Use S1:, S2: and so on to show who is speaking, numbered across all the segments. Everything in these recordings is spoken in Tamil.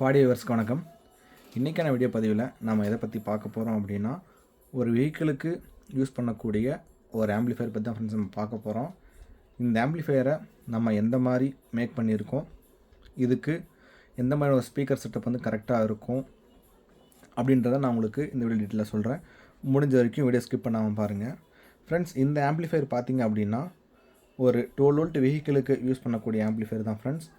S1: ஃபாடியவர்ஸ்க்கு வணக்கம். இன்றைக்கான வீடியோ பதிவில் நம்ம எதை பற்றி பார்க்க போகிறோம் அப்படின்னா, ஒரு வெஹிக்கிளுக்கு யூஸ் பண்ணக்கூடிய ஒரு ஆம்பிளிஃபையர் பற்றி தான் ஃப்ரெண்ட்ஸ் நம்ம பார்க்க போகிறோம். இந்த ஆம்பிளிஃபையரை நம்ம எந்த மாதிரி மேக் பண்ணியிருக்கோம், இதுக்கு எந்த மாதிரி ஒரு ஸ்பீக்கர் செட்டப் வந்து கரெக்டாக இருக்கும் அப்படின்றத நான் உங்களுக்கு இந்த வீடியோ டீட்டெயிலாக சொல்கிறேன். முடிஞ்ச வரைக்கும் வீடியோ ஸ்கிப் பண்ணாமல் பாருங்கள். ஃப்ரெண்ட்ஸ், இந்த ஆம்பிளிஃபையர் பார்த்திங்க அப்படின்னா ஒரு 12 வோல்ட் வெஹிக்கிளுக்கு யூஸ் பண்ணக்கூடிய ஆம்பிளிஃபையர் தான் ஃப்ரெண்ட்ஸ்.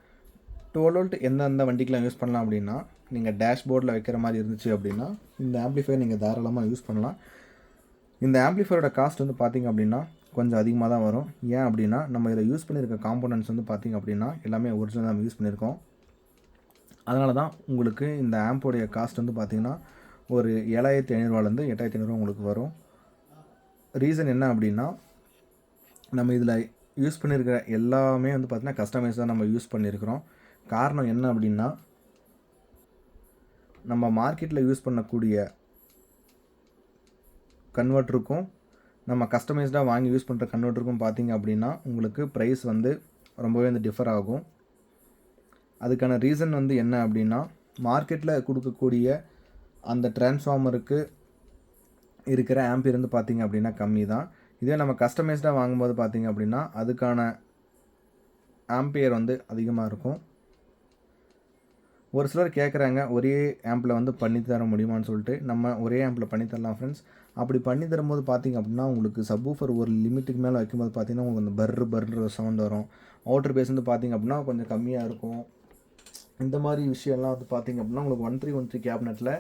S1: 12 வோல்ட் எந்தெந்த வண்டிக்கெலாம் யூஸ் பண்ணலாம் அப்படின்னா, நீங்கள் டேஷ்போர்டில் வைக்கிற மாதிரி இருந்துச்சு அப்படின்னா இந்த ஆம்பிளிஃபையர் நீங்கள் தாராளமாக யூஸ் பண்ணலாம். இந்த ஆம்பிளிஃபையரோட காஸ்ட் வந்து பார்த்திங்க அப்படின்னா கொஞ்சம் அதிகமாக தான் வரும். ஏன் அப்படின்னா, நம்ம இதில் யூஸ் பண்ணியிருக்க காம்போனன்ட்ஸ் வந்து பார்த்திங்க அப்படின்னா எல்லாமே ஒரிஜினல் நம்ம யூஸ் பண்ணியிருக்கோம். அதனால தான் உங்களுக்கு இந்த ஆம்போடைய காஸ்ட் வந்து பார்த்திங்கன்னா ஒரு 7500 8,500 உங்களுக்கு வரும். ரீசன் என்ன அப்படின்னா, நம்ம இதில் யூஸ் பண்ணியிருக்கிற எல்லாமே வந்து பார்த்திங்கன்னா கஸ்டமைஸ் தான் நம்ம யூஸ் பண்ணியிருக்கிறோம். காரணம் என்ன அப்படின்னா, நம்ம மார்க்கெட்டில் யூஸ் பண்ணக்கூடிய கன்வெர்ட்டருக்கும் நம்ம கஸ்டமைஸ்டாக வாங்கி யூஸ் பண்ணுற கன்வெர்ட்டருக்கும் பார்த்திங்க அப்படின்னா உங்களுக்கு ப்ரைஸ் வந்து ரொம்பவே வந்து டிஃபர் ஆகும். அதுக்கான ரீசன் வந்து என்ன அப்படின்னா, மார்க்கெட்டில் கொடுக்கக்கூடிய அந்த டிரான்ஸ்ஃபார்மருக்கு இருக்கிற ஆம்பியர் வந்து பார்த்திங்க அப்படின்னா கம்மி தான். இதே நம்ம கஸ்டமைஸ்டாக வாங்கும்போது பார்த்திங்க அப்படின்னா அதுக்கான ஆம்பியர் வந்து அதிகமாக இருக்கும். ஒரு சிலர் கேட்குறாங்க, ஒரே ஆம்பில் வந்து பண்ணித்தர முடியுமான்னு சொல்லிட்டு. நம்ம ஒரே ஆம்பில் பண்ணித்தரலாம் ஃப்ரெண்ட்ஸ். அப்படி பண்ணி தரும்போது பார்த்திங்க அப்படின்னா உங்களுக்கு சப்வூஃபர் ஒரு லிமிட்டுக்கு மேலே வைக்கும்போது பார்த்திங்கன்னா உங்களுக்கு அந்த பர்ன்ற சவுண்ட் வரும். அவுட்டர் பேஸ் வந்து பார்த்திங்க அப்படின்னா கொஞ்சம் கம்மியாக இருக்கும். இந்த மாதிரி விஷயம்லாம் வந்து பார்த்திங்க அப்படின்னா உங்களுக்கு 1313 கேபினெட்டில்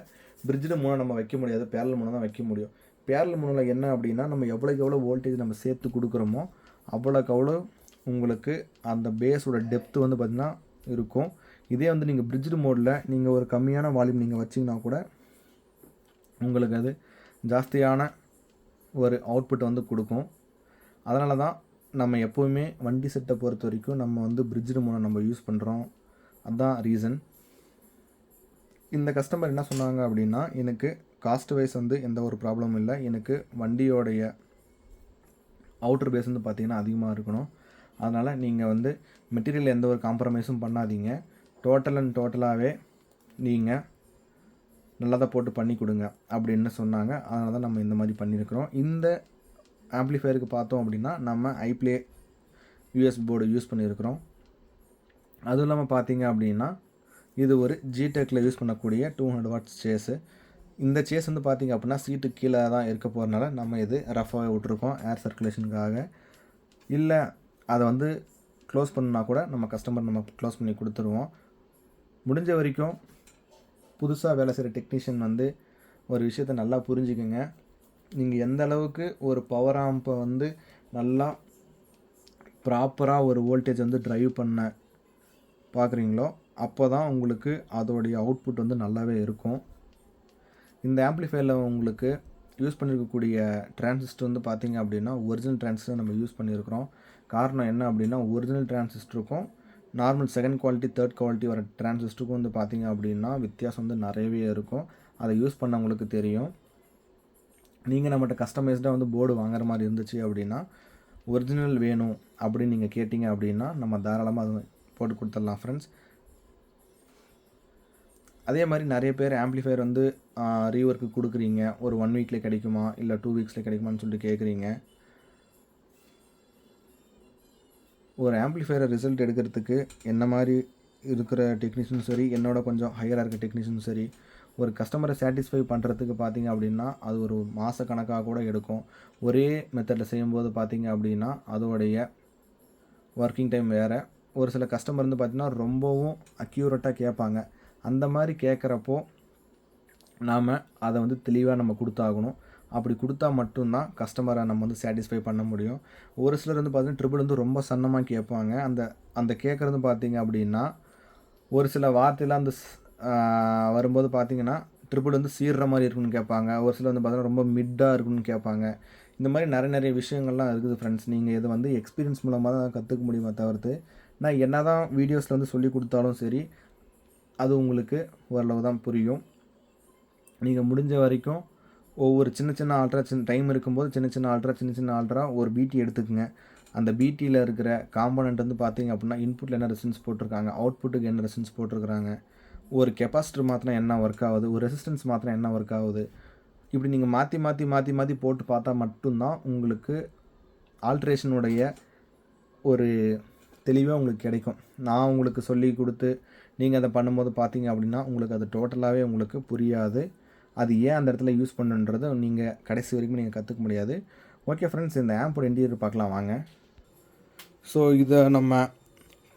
S1: பிரிட்ஜில் மூணு நம்ம வைக்க முடியாது, பேரல் மூணு தான் வைக்க முடியும். பேரல் மூணில் என்ன அப்படின்னா, நம்ம எவ்வளோக்கு எவ்வளோ வோல்டேஜ் நம்ம சேர்த்து கொடுக்குறோமோ அவ்வளோக்கு அவ்வளோ உங்களுக்கு அந்த பேஸோட டெப்த்து வந்து பார்த்திங்கன்னா இருக்கும். இதே வந்து நீங்கள் பிரிட்ஜ்டு மோடில் நீங்கள் ஒரு கம்மியான வால்யூம் நீங்கள் வச்சிங்கன்னா கூட உங்களுக்கு அது ஜாஸ்தியான ஒரு அவுட்புட் வந்து கொடுக்கும். அதனால தான் நம்ம எப்போவுமே வண்டி செட்டை பொறுத்த வரைக்கும் நம்ம வந்து பிரிட்ஜ்டு மோடை நம்ம யூஸ் பண்ணுறோம். அதுதான் ரீசன். இந்த கஸ்டமர் என்ன சொன்னாங்க அப்படின்னா, எனக்கு காஸ்ட் வைஸ் வந்து எந்த ஒரு ப்ராப்ளமும் இல்லை, எனக்கு வண்டியோடைய அவுட்டர் பேஸ் வந்து பார்த்திங்கன்னா அதிகமாக இருக்கணும். அதனால் நீங்கள் வந்து மெட்டீரியல் எந்த ஒரு காம்ப்ரமைஸும் பண்ணாதீங்க. டோட்டலாகவே நீங்கள் நல்லதாக போட்டு பண்ணி கொடுங்க அப்படின்னு சொன்னாங்க. அதனால தான் நம்ம இந்த மாதிரி பண்ணியிருக்கிறோம். இந்த ஆம்பிளிஃபையருக்கு பார்த்தோம் அப்படின்னா நம்ம ஐப்ளே யூஎஸ் போர்டு யூஸ் பண்ணியிருக்கிறோம். அதுவும் இல்லாமல் பார்த்தீங்க அப்படின்னா இது ஒரு ஜிடெக்கில் யூஸ் பண்ணக்கூடிய 200 வாட்ஸ் சேஸு. இந்த சேஸ் வந்து பார்த்திங்க அப்படின்னா சீட்டு கீழே தான் இருக்க போகிறனால நம்ம இது ரஃபாக விட்ருக்கோம் ஏர் சர்க்குலேஷனுக்காக. இல்லை அதை வந்து க்ளோஸ் பண்ணால் கூட நம்ம கஸ்டமர் நம்ம க்ளோஸ் பண்ணி கொடுத்துருவோம். முடிஞ்ச வரைக்கும் புதுசாக வேலை செய்கிற டெக்னீஷியன் வந்து ஒரு விஷயத்தை நல்லா புரிஞ்சுக்குங்க. நீங்கள் எந்த அளவுக்கு ஒரு பவர் ஆம்பை வந்து நல்லா ப்ராப்பராக ஒரு வோல்டேஜ் வந்து ட்ரைவ் பண்ண பார்க்குறீங்களோ அப்போ தான் உங்களுக்கு அதோடைய அவுட்புட் வந்து நல்லாவே இருக்கும். இந்த ஆம்பிளிஃபையரில் உங்களுக்கு யூஸ் பண்ணியிருக்கக்கூடிய டிரான்சிஸ்டர் வந்து பார்த்திங்க அப்படின்னா ஒரிஜினல் டிரான்சிஸ்டர் நம்ம யூஸ் பண்ணியிருக்கிறோம். காரணம் என்ன அப்படின்னா, ஒரிஜினல் டிரான்சிஸ்டருக்கும் normal second quality third quality வர டிரான்சிஸ்டருக்கும் வந்து பார்த்திங்க அப்படின்னா வித்தியாசம் வந்து நிறையவே இருக்கும். அதை யூஸ் பண்ணவங்களுக்கு தெரியும். நீங்கள் நம்மகிட்ட கஸ்டமைஸ்டாக வந்து போர்டு வாங்குற மாதிரி இருந்துச்சு அப்படின்னா, ஒரிஜினல் வேணும் அப்படின்னு நீங்கள் கேட்டிங்க அப்படின்னா நம்ம தாராளமாக அது போட்டு கொடுத்துடலாம் ஃப்ரெண்ட்ஸ். அதே மாதிரி நிறைய பேர் ஆம்பிளிஃபையர் வந்து ரீவொர்க்கு கொடுக்குறீங்க, ஒரு 1 வீக்கில் கிடைக்குமா இல்லை 2 வீக்ஸில் கிடைக்குமான்னு சொல்லிட்டு கேட்குறீங்க. ஒரு ஆம்பிளிஃபையரை ரிசல்ட் எடுக்கிறதுக்கு என்ன மாதிரி இருக்கிற டெக்னீஷியனும் சரி, என்னோட கொஞ்சம் ஹையராக இருக்க டெக்னீஷியனும் சரி, ஒரு கஸ்டமரை சாட்டிஸ்ஃபை பண்ணுறதுக்கு பார்த்திங்க அப்படின்னா அது ஒரு மாத கணக்காக கூட எடுக்கும். ஒரே மெத்தடில் செய்யும்போது பார்த்திங்க அப்படின்னா அதோடைய ஒர்க்கிங் டைம் வேறு. ஒரு சில கஸ்டமர் வந்து பார்த்திங்கன்னா ரொம்பவும் அக்யூரேட்டாக கேட்பாங்க. அந்த மாதிரி கேட்குறப்போ நாம் அதை வந்து தெளிவாக நம்ம கொடுத்தாகணும். அப்படி கொடுத்தா மட்டும்தான் கஸ்டமரை நம்ம வந்து சாட்டிஸ்ஃபை பண்ண முடியும். ஒரு சிலர் வந்து பார்த்திங்கன்னா ட்ரிபிள் வந்து ரொம்ப சன்னமாக கேட்பாங்க. அந்த கேட்குறது பார்த்திங்க அப்படின்னா ஒரு சில வார்த்தையெல்லாம் அந்த வரும்போது பார்த்திங்கன்னா ட்ரிபிள் வந்து சீர்ற மாதிரி இருக்குன்னு கேட்பாங்க. ஒரு சிலர் வந்து பார்த்திங்கன்னா ரொம்ப மிட்டாக இருக்குன்னு கேட்பாங்க. இந்த மாதிரி நிறைய விஷயங்கள்லாம் இருக்குது ஃப்ரெண்ட்ஸ். நீங்கள் இதை வந்து எக்ஸ்பீரியன்ஸ் மூலமாக தான் கற்றுக்க முடியுமே தவிர்த்து நான் என்ன தான் வீடியோஸில் வந்து சொல்லி கொடுத்தாலும் சரி அது உங்களுக்கு ஓரளவு தான் புரியும். நீங்கள் முடிஞ்ச வரைக்கும் ஒவ்வொரு சின்ன ஆல்ட்ரா டைம் இருக்கும்போது சின்ன ஆல்ட்ரா ஒரு பிடி எடுத்துக்கங்க. அந்த பிடியில் இருக்கிற காம்போனன்ட் வந்து பார்த்திங்க அப்படின்னா இன்புட்டில் என்ன ரெசிஸ்டன்ஸ் போட்டிருக்காங்க, அவுட்புட்டுக்கு என்ன ரெசிஸ்டன்ஸ் போட்டிருக்கிறாங்க, ஒரு கெப்பாசிட்டர் மாற்றினா என்ன ஒர்க் ஆகுது, ஒரு ரெசிஸ்டன்ஸ் மாற்றினா என்ன ஒர்க் ஆகுது, இப்படி நீங்கள் மாற்றி போட்டு பார்த்தா மட்டும்தான் உங்களுக்கு ஆல்ட்ரேஷனுடைய ஒரு தெளிவாக உங்களுக்கு கிடைக்கும். நான் உங்களுக்கு சொல்லி கொடுத்து நீங்கள் அதை பண்ணும்போது பார்த்தீங்க அப்படின்னா உங்களுக்கு அது டோட்டலாகவே உங்களுக்கு புரியாது. அது ஏன் அந்த இடத்துல யூஸ் பண்ணுன்றதை நீங்கள் கடைசி வரைக்கும் நீங்கள் கற்றுக்க முடியாது. ஓகே ஃப்ரெண்ட்ஸ், இந்த ஆம்போட இன்டீரியர் பார்க்கலாம் வாங்க. ஸோ இதை நம்ம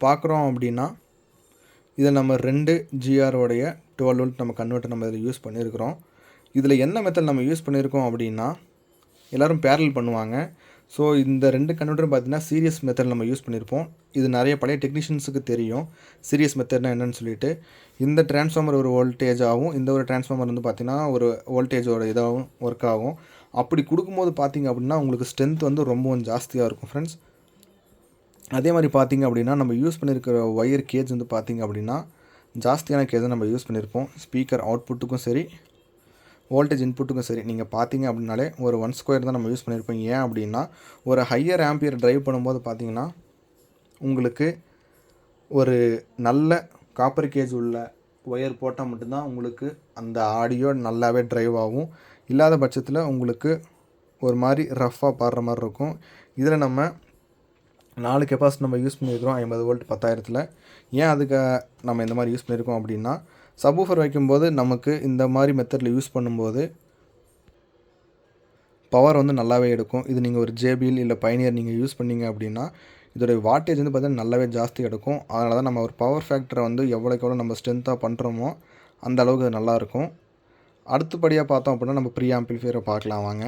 S1: பார்க்குறோம் அப்படின்னா இதில் நம்ம 2 GR-உடைய 12 வோல்ட் நம்ம கன்வெர்ட்டர் நம்ம இதில் யூஸ் பண்ணியிருக்கிறோம். இதில் என்ன மெத்தட் நம்ம யூஸ் பண்ணியிருக்கோம் அப்படின்னா எல்லோரும் பேரல் பண்ணுவாங்க. ஸோ இந்த 2 கன்வெர்ட்டரும் பார்த்திங்கன்னா சீரியஸ் மெத்தட் நம்ம யூஸ் பண்ணியிருப்போம். இது நிறைய பழைய டெக்னீஷியன்ஸுக்கு தெரியும் சீரியஸ் மெத்தட்னா என்னென்னு சொல்லிட்டு. இந்த டிரான்ஸ்ஃபார்மர் ஒரு வோல்டேஜ் ஆகும், இந்த ஒரு டிரான்ஸ்ஃபார்மர் வந்து பார்த்திங்கன்னா ஒரு வோல்டேஜோட இதாகவும் ஒர்க் ஆகும். அப்படி கொடுக்கும்போது பார்த்திங்க அப்படின்னா உங்களுக்கு ஸ்ட்ரென்த் வந்து ரொம்பவும் ஜாஸ்தியாக இருக்கும் ஃப்ரெண்ட்ஸ். அதே மாதிரி பார்த்திங்க அப்படின்னா நம்ம யூஸ் பண்ணியிருக்கிற ஒயர் கேஜ் வந்து பார்த்திங்க அப்படின்னா ஜாஸ்தியான கேஜை நம்ம யூஸ் பண்ணியிருப்போம். ஸ்பீக்கர் அவுட்புட்டுக்கும் சரி, வோல்டேஜ் இன்புட்டுக்கும் சரி நீங்கள் பார்த்தீங்க அப்படின்னாலே ஒரு 1 ஸ்கொயர் தான் நம்ம யூஸ் பண்ணியிருப்போம். ஏன் அப்படின்னா ஒரு ஹையர் ஆம்பியர் ட்ரைவ் பண்ணும்போது பார்த்திங்கன்னா உங்களுக்கு ஒரு நல்ல காப்பர் கேஜ் உள்ள ஒயர் போட்டால் மட்டும்தான் உங்களுக்கு அந்த ஆடியோ நல்லாவே ட்ரைவ் ஆகும். இல்லாத பட்சத்தில் உங்களுக்கு ஒரு மாதிரி ரஃப்பாக பாடுற மாதிரி இருக்கும். இதில் நம்ம 4 கெப்பாசிட்டி நம்ம யூஸ் பண்ணியிருக்கிறோம் 50 வோல்ட் 10,000. ஏன் அதுக்கு நம்ம இந்த மாதிரி யூஸ் பண்ணியிருக்கோம் அப்படின்னா சப்வூஃபர் வைக்கும்போது நமக்கு இந்த மாதிரி மெத்தடில் யூஸ் பண்ணும்போது பவர் வந்து நல்லாவே எடுக்கும். இது நீங்கள் ஒரு JBL இல்லை பைனியர் நீங்கள் யூஸ் பண்ணிங்க அப்படின்னா இதோடைய வாட்டேஜ் வந்து பார்த்திங்கன்னா நல்லாவே ஜாஸ்தி எடுக்கும். அதனால தான் நம்ம ஒரு பவர் ஃபேக்டரை வந்து எவ்வளோக்கு எவ்வளோ நம்ம ஸ்ட்ரென்த்தாக பண்ணுறோமோ அந்த அளவுக்கு அது நல்லாயிருக்கும். அடுத்தபடியாக பார்த்தோம் அப்படின்னா நம்ம ப்ரீ ஆம்பிளிஃபையரை பார்க்கலாம் வாங்க.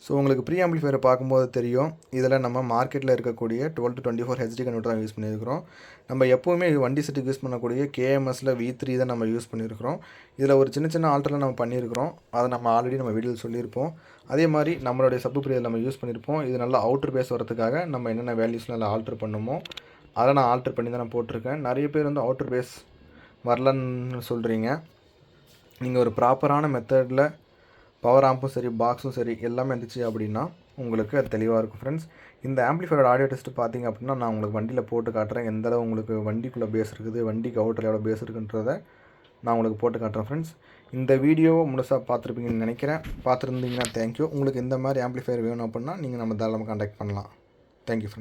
S1: ஸோ உங்களுக்கு ப்ரீ ஆம்பிளிஃபையரை பார்க்கும்போது தெரியும் இதில் நம்ம மார்க்கெட்டில் இருக்கக்கூடிய 12 to 24 HD கன்வெர்ட்டர் தான் யூஸ் பண்ணியிருக்கிறோம். நம்ம எப்போவுமே வண்டி செட்டுக்கு யூஸ் பண்ணக்கூடிய KMSல V3 தான் நம்ம யூஸ் பண்ணியிருக்கிறோம். இதில் ஒரு சின்ன ஆல்டரில் நம்ம பண்ணியிருக்கிறோம். அதை நம்ம ஆல்ரெடி நம்ம வீடியோவில் சொல்லியிருப்போம். அதே மாதிரி நம்மளுடைய சப்வூஃபர் நம்ம யூஸ் பண்ணியிருப்போம். இது நல்லா அவுட்டர் பேஸ் வரதுக்காக நம்ம என்னென்ன வேல்யூஸ்லாம் நல்லா ஆல்டர் பண்ணுமோ அதை நான் ஆல்டர் பண்ணி தான் நான் போட்டிருக்கேன். நிறைய பேர் வந்து அவுட்டர் பேஸ் வரலன்னு சொல்கிறீங்க. நீங்கள் ஒரு ப்ராப்பரான மெத்தடில் பவர் ஆம்பும் சரி, பாக்ஸும் சரி எல்லாமே இருந்துச்சு அப்படின்னா உங்களுக்கு அது தெளிவாக இருக்கும் ஃப்ரெண்ட்ஸ். இந்த ஆம்பிளிஃபையரோட ஆடியோ டெஸ்ட்டு பார்த்திங்க அப்படின்னா நான் உங்களுக்கு வண்டியில் போட்டு காட்டுறேன். எந்தளவு உங்களுக்கு வண்டிக்குள்ளே பேஸ் இருக்குது, வண்டிக்கு அவுட்டரில் எவ்வளோ பேஸ் இருக்குன்றதை நான் உங்களுக்கு போட்டு காட்டுறேன் ஃப்ரெண்ட்ஸ். இந்த வீடியோவை முழுசாக பார்த்துருப்பீங்கன்னு நினைக்கிறேன். பார்த்துருந்தீங்கன்னா தேங்க்யூ. உங்களுக்கு இந்த மாதிரி ஆம்பிளிஃபையர் வேணும் அப்படின்னா நீங்கள் நம்ம தாராளமாக கான்டாக்ட் பண்ணலாம். Thank you friends.